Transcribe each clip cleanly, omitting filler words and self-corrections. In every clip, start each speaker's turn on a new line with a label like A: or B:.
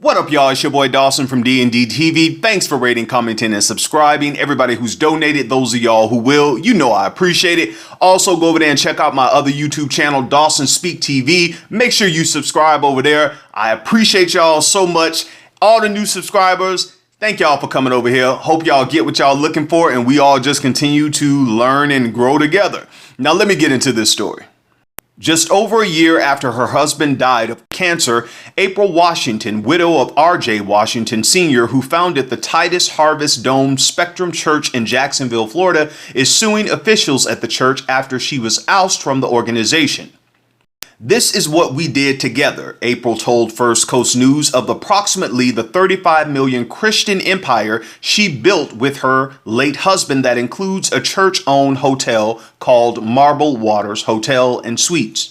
A: What up, y'all? It's your boy Dawson from D&D TV. Thanks for rating, commenting, and subscribing. Everybody who's donated, those of y'all who will, you know I appreciate it. Also, go over there and check out my other YouTube channel, Dawson Speak TV. Make sure you subscribe over there. I appreciate y'all so much. All the new subscribers, thank y'all for coming over here. Hope y'all get what y'all looking for, and we all just continue to learn and grow together. Now, let me get into this story. Just over a year after her husband died of cancer, April Washington, widow of R.J. Washington Sr., who founded the Titus Harvest Dome Spectrum Church in Jacksonville, Florida, is suing officials at the church after she was ousted from the organization. "This is what we did together," April told First Coast News of approximately the 35 million Christian empire she built with her late husband that includes a church-owned hotel called Marble Waters Hotel and Suites.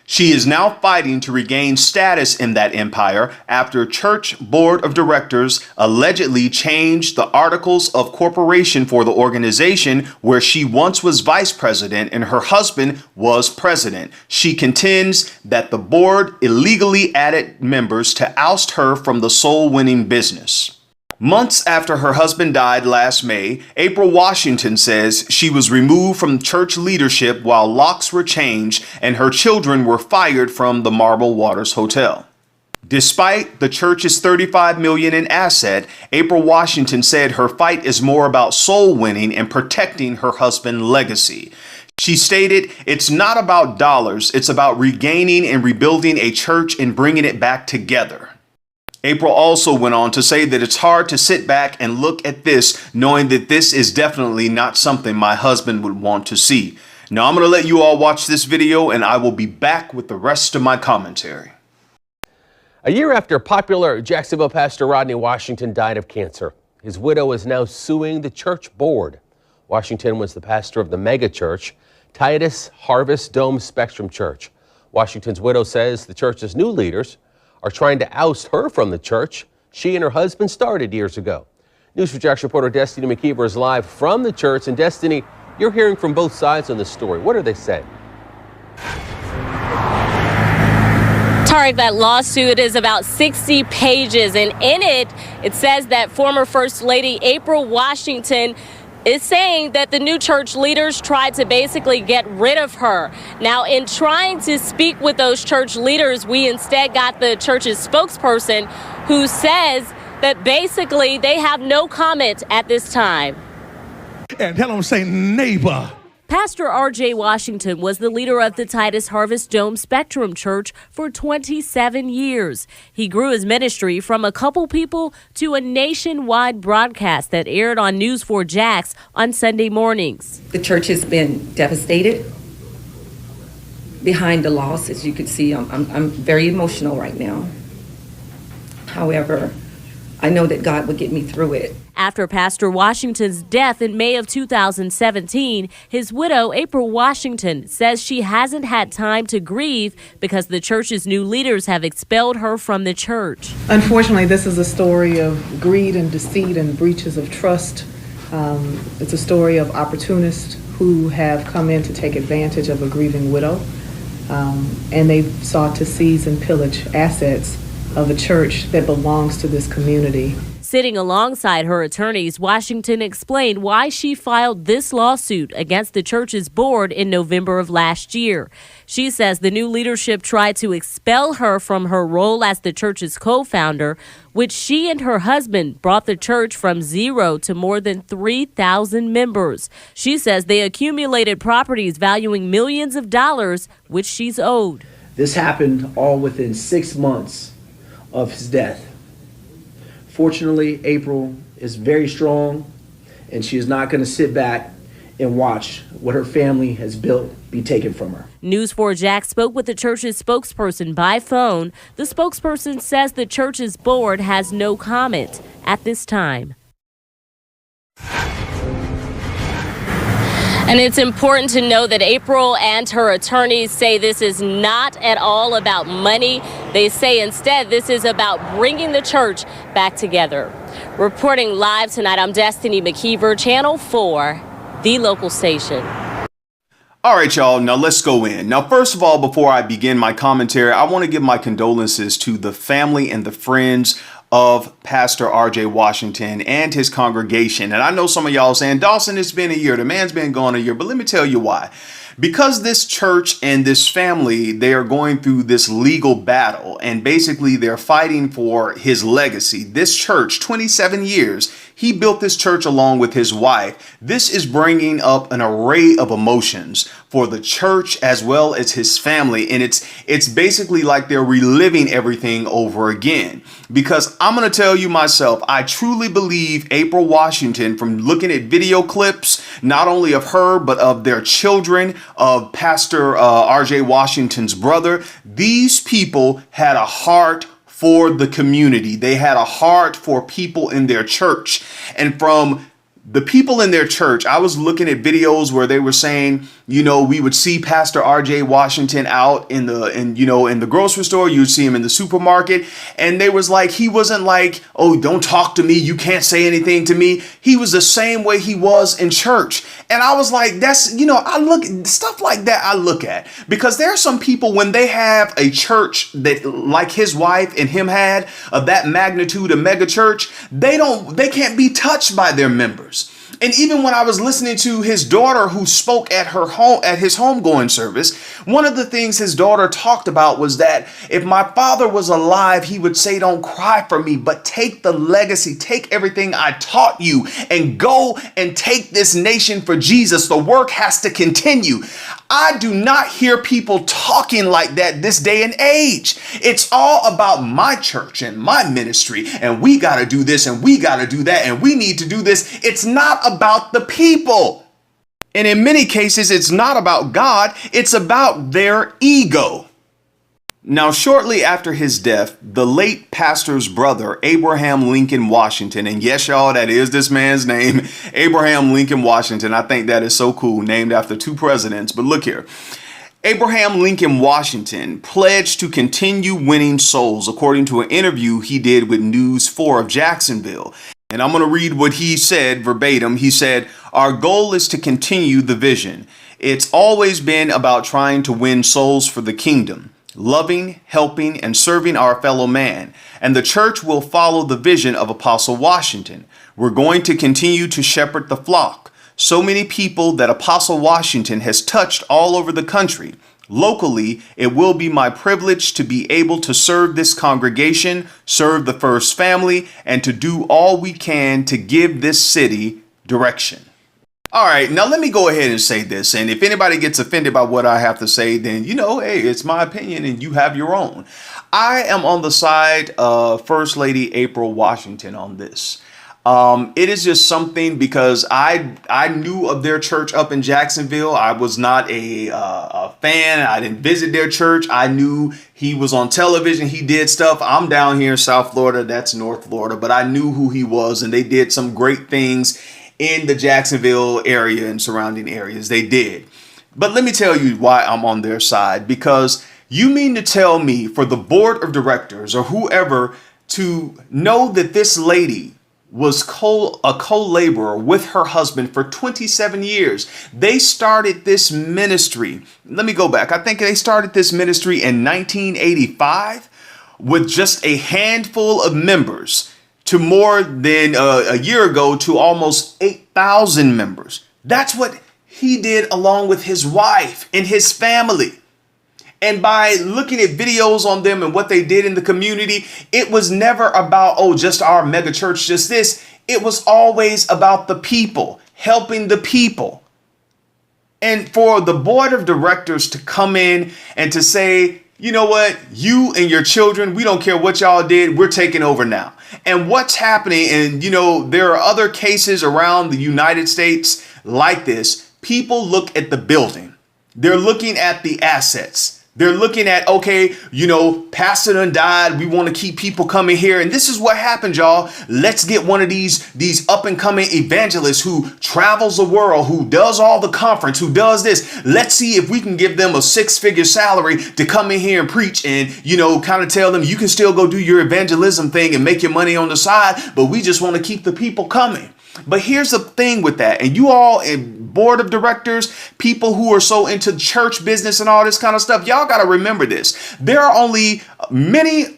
A: She is now fighting to regain status in that empire after church board of directors allegedly changed the articles of corporation for the organization where she once was vice president and her husband was president. She contends that the board illegally added members to oust her from the soul-winning business. Months after her husband died last May, April Washington says she was removed from church leadership while locks were changed and her children were fired from the Marble Waters Hotel. Despite the church's $35 million in asset, April Washington said her fight is more about soul winning and protecting her husband's legacy. She stated, "It's not about dollars, it's about regaining and rebuilding a church and bringing it back together." April also went on to say that it's hard to sit back and look at this knowing that this is definitely not something my husband would want to see. Now I'm going to let you all watch this video and I will be back with the rest of my commentary.
B: A year after popular Jacksonville pastor Rodney Washington died of cancer, his widow is now suing the church board. Washington was the pastor of the mega church, Titus Harvest Dome Spectrum Church. Washington's widow says the church's new leaders are trying to oust her from the church she and her husband started years ago. News4Jax reporter Destiny McKeever is live from the church. And Destiny, you're hearing from both sides on this story. What are they saying?
C: Tarek, that lawsuit is about 60 pages, and in it, it says that former First Lady April Washington is saying that the new church leaders tried to basically get rid of her. Now, in trying to speak with those church leaders, we instead got the church's spokesperson who says that basically they have no comment at this time.
D: And tell them, say, neighbor.
C: Pastor R.J. Washington was the leader of the Titus Harvest Dome Spectrum Church for 27 years. He grew his ministry from a couple people to a nationwide broadcast that aired on News4Jax on Sunday mornings.
E: The church has been devastated behind the loss. As you can see, I'm very emotional right now. However, I know that God will get me through it.
C: After Pastor Washington's death in May of 2017, his widow, April Washington, says she hasn't had time to grieve because the church's new leaders have expelled her from the church.
F: Unfortunately, this is a story of greed and deceit and breaches of trust. It's a story of opportunists who have come in to take advantage of a grieving widow, and they've sought to seize and pillage assets of a church that belongs to this community.
C: Sitting alongside her attorneys, Washington explained why she filed this lawsuit against the church's board in November of last year. She says the new leadership tried to expel her from her role as the church's co-founder, which she and her husband brought the church from 0 to more than 3,000 members. She says they accumulated properties valuing millions of dollars, which she's owed.
G: This happened all within 6 months of his death. Fortunately, April is very strong, and she is not going to sit back and watch what her family has built be taken from her.
C: News4Jax spoke with the church's spokesperson by phone. The spokesperson says the church's board has no comment at this time. And it's important to know that April and her attorneys say this is not at all about money. They say instead this is about bringing the church back together. Reporting live tonight, I'm Destiny McKeever, Channel 4, the local station.
A: All right, y'all, now let's go in. Now, first of all, before I begin my commentary, I want to give my condolences to the family and the friends of Pastor R.J. Washington and his congregation. And I know some of y'all saying, Dawson, it's been a year. The man's been gone a year. But let me tell you why. Because this church and this family, they are going through this legal battle, and basically they're fighting for his legacy. This church, 27 years, he built this church along with his wife. This is bringing up an array of emotions for the church as well as his family. And it's basically like they're reliving everything over again. Because I'm going to tell you myself, I truly believe April Washington, from looking at video clips, not only of her, but of their children, of Pastor R.J. Washington's brother, these people had a heart for the community. They had a heart for people in their church. And from the people in their church, I was looking at videos where they were saying, you know, we would see Pastor R.J. Washington out in the grocery store. You'd see him in the supermarket. And they was like, he wasn't like, oh, don't talk to me. You can't say anything to me. He was the same way he was in church. And I was like, that's, you know, I look stuff like that. I look at, because there are some people, when they have a church that like his wife and him had, of that magnitude, a mega church, they can't be touched by their members. And even when I was listening to his daughter, who spoke at his homegoing service, one of the things his daughter talked about was that if my father was alive, he would say, don't cry for me, but take the legacy, take everything I taught you and go and take this nation for Jesus. The work has to continue. I do not hear people talking like that this day and age. It's all about my church and my ministry, and we got to do this and we got to do that and we need to do this. It's not about the people. And in many cases, it's not about God. It's about their ego. Now, shortly after his death, the late pastor's brother, Abraham Lincoln Washington, and yes, y'all, that is this man's name, Abraham Lincoln Washington. I think that is so cool, named after two presidents. But look here. Abraham Lincoln Washington pledged to continue winning souls, according to an interview he did with News 4 of Jacksonville. And I'm going to read what he said verbatim. He said, "Our goal is to continue the vision. It's always been about trying to win souls for the kingdom, loving, helping, and serving our fellow man. And the church will follow the vision of Apostle Washington. We're going to continue to shepherd the flock. So many people that Apostle Washington has touched all over the country. Locally, it will be my privilege to be able to serve this congregation, serve the First Family, and to do all we can to give this city direction." All right, now let me go ahead and say this. And if anybody gets offended by what I have to say, then, you know, hey, it's my opinion and you have your own. I am on the side of First Lady April Washington on this. It is just something, because I knew of their church up in Jacksonville. I was not a fan. I didn't visit their church. I knew he was on television. He did stuff. I'm down here in South Florida. That's North Florida. But I knew who he was, and they did some great things in the Jacksonville area and surrounding areas. They did. But let me tell you why I'm on their side. Because you mean to tell me, for the board of directors or whoever to know that this lady was a co-laborer with her husband for 27 years. They started this ministry. Let me go back. I think they started this ministry in 1985 with just a handful of members, to more than a year ago to almost 8,000 members. That's what he did along with his wife and his family. And by looking at videos on them and what they did in the community, it was never about, oh, just our mega church, just this. It was always about the people, helping the people. And for the board of directors to come in and to say, you know what, you and your children, we don't care what y'all did, we're taking over now. And what's happening, and you know, there are other cases around the United States like this. People look at the building. They're looking at the assets. They're looking at, okay, you know, pastor done died. We want to keep people coming here. And this is what happened, y'all. Let's get one of these up and coming evangelists who travels the world, who does all the conference, who does this. Let's see if we can give them a 6-figure salary to come in here and preach and, you know, kind of tell them you can still go do your evangelism thing and make your money on the side. But we just want to keep the people coming. But here's the thing with that. And you all in board of directors, people who are so into church business and all this kind of stuff, y'all got to remember this. There are only many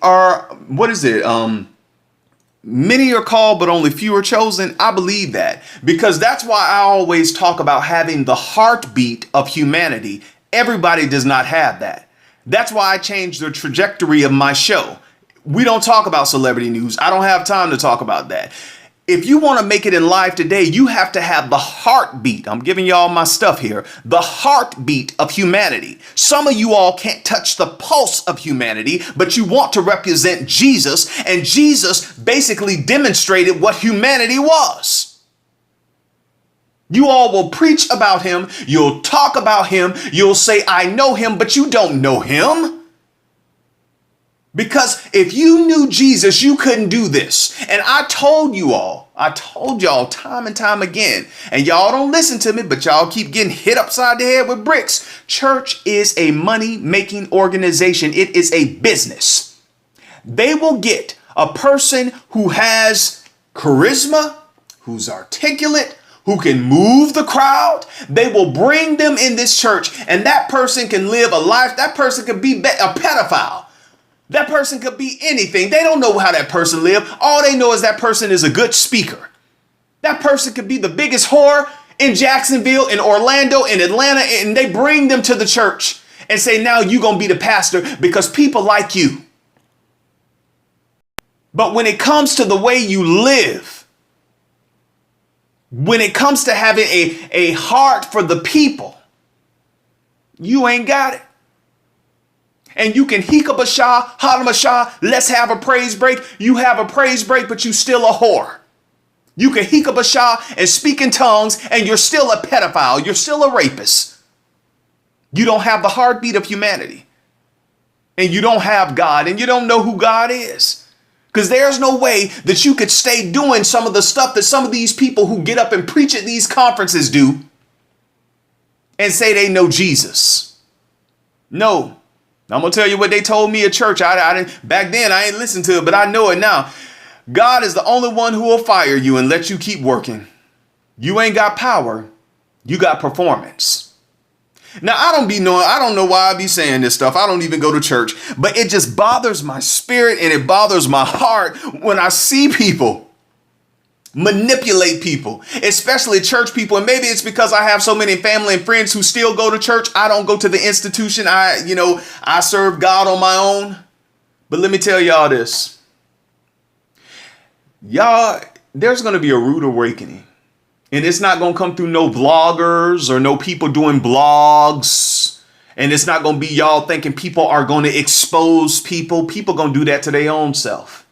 A: many are called, but only few are chosen. I believe that because that's why I always talk about having the heartbeat of humanity. Everybody does not have that. That's why I changed the trajectory of my show. We don't talk about celebrity news. I don't have time to talk about that. If you want to make it in life today, you have to have the heartbeat. I'm giving y'all my stuff here. The heartbeat of humanity. Some of you all can't touch the pulse of humanity, but you want to represent Jesus. And Jesus basically demonstrated what humanity was. You all will preach about him. You'll talk about him. You'll say, I know him, but you don't know him. Because if you knew Jesus, you couldn't do this. And I told y'all time and time again, and y'all don't listen to me, but y'all keep getting hit upside the head with bricks. Church is a money-making organization. It is a business. They will get a person who has charisma, who's articulate, who can move the crowd. They will bring them in this church, and that person can live a life. That person can be a pedophile. That person could be anything. They don't know how that person lived. All they know is that person is a good speaker. That person could be the biggest whore in Jacksonville, in Orlando, in Atlanta, and they bring them to the church and say, now you're going to be the pastor because people like you. But when it comes to the way you live, when it comes to having a heart for the people, you ain't got it. And you can hikabashah, hadamashah, let's have a praise break. You have a praise break, but you still a whore. You can hikabashah and speak in tongues, and you're still a pedophile. You're still a rapist. You don't have the heartbeat of humanity. And you don't have God, and you don't know who God is. Because there's no way that you could stay doing some of the stuff that some of these people who get up and preach at these conferences do and say they know Jesus. No. I'm going to tell you what they told me at church. I didn't back then. I ain't listened to it, but I know it now. God is the only one who will fire you and let you keep working. You ain't got power. You got performance. Now, I don't know why I be saying this stuff. I don't even go to church, but it just bothers my spirit and it bothers my heart when I see people manipulate people, especially church people. And maybe it's because I have so many family and friends who still go to church. I don't go to the institution. I serve God on my own. But let me tell y'all this. Y'all, there's going to be a rude awakening. And it's not going to come through no vloggers or no people doing blogs. And it's not going to be y'all thinking people are going to expose people. People going to do that to their own self.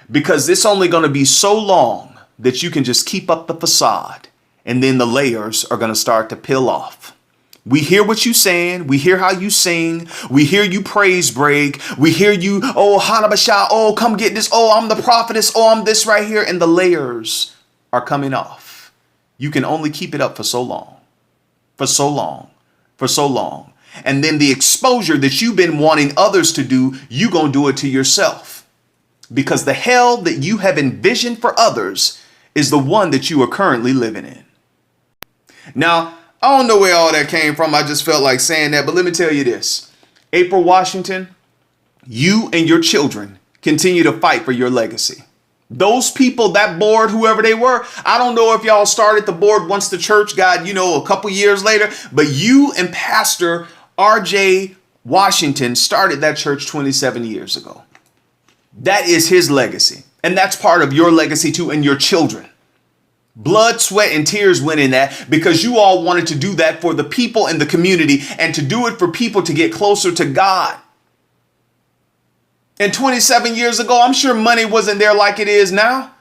A: Because it's only going to be so long that you can just keep up the facade, and then the layers are going to start to peel off. We hear what you're saying. We hear how you sing. We hear you praise break. We hear you, oh, Hanabashah, oh, come get this. Oh, I'm the prophetess. Oh, I'm this right here. And the layers are coming off. You can only keep it up for so long, for so long, for so long. And then the exposure that you've been wanting others to do, you going to do it to yourself. Because the hell that you have envisioned for others is the one that you are currently living in. Now, I don't know where all that came from. I just felt like saying that. But let me tell you this. April Washington, you and your children continue to fight for your legacy. Those people, that board, whoever they were, I don't know if y'all started the board once the church got, a couple years later. But you and Pastor R.J. Washington started that church 27 years ago. That is his legacy. And that's part of your legacy too, and your children. Blood, sweat, and tears went in that because you all wanted to do that for the people in the community and to do it for people to get closer to God. And 27 years ago, I'm sure money wasn't there like it is now.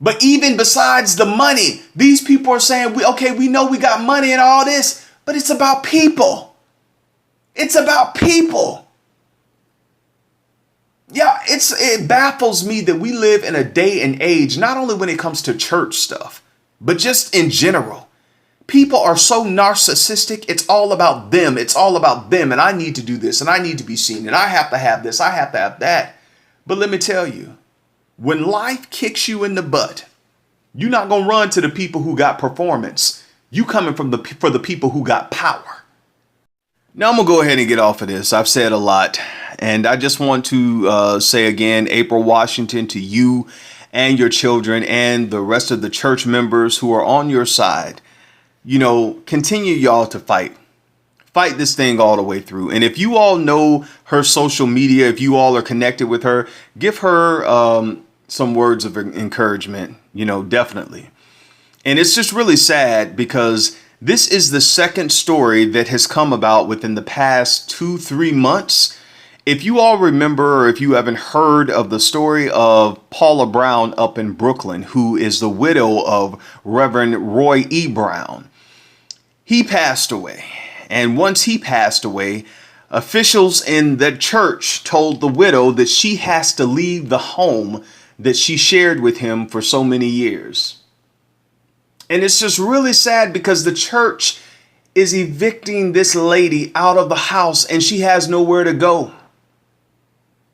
A: But even besides the money, these people are saying, we know we got money and all this, but it's about people. It's about people. Yeah, it baffles me that we live in a day and age, not only when it comes to church stuff, but just in general. People are so narcissistic. It's all about them. It's all about them. And I need to do this and I need to be seen and I have to have this. I have to have that. But let me tell you, when life kicks you in the butt, You're not going to run to the people who got performance. You coming for the people who got power. Now I'm going to go ahead and get off of this. I've said a lot. And I just want to say again, April Washington, to you and your children and the rest of the church members who are on your side, you know, continue y'all to fight. Fight this thing all the way through. And if you all know her social media, if you all are connected with her, give her some words of encouragement, you know, definitely. And it's just really sad because this is the second story that has come about within the past 2-3 months. If you all remember, or if you haven't heard of the story of Paula Brown up in Brooklyn, who is the widow of Reverend Roy E. Brown, he passed away. And once he passed away, officials in the church told the widow that she has to leave the home that she shared with him for so many years. And it's just really sad because the church is evicting this lady out of the house and she has nowhere to go.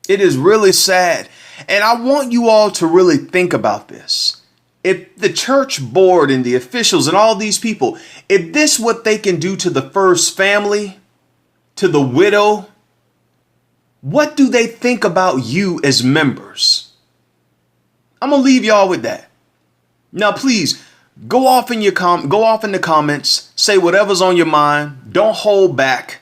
A: It is really sad. And I want you all to really think about this. If the church board and the officials and all these people, if this is what they can do to the first family, to the widow, what do they think about you as members? I'm going to leave y'all with that. Now, please go off in the comments, say whatever's on your mind. Don't hold back.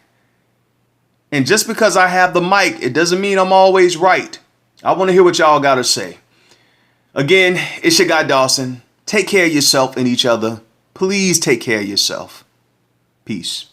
A: And just because I have the mic, it doesn't mean I'm always right. I want to hear what y'all got to say. Again, it's your guy Dawson. Take care of yourself and each other. Please take care of yourself. Peace.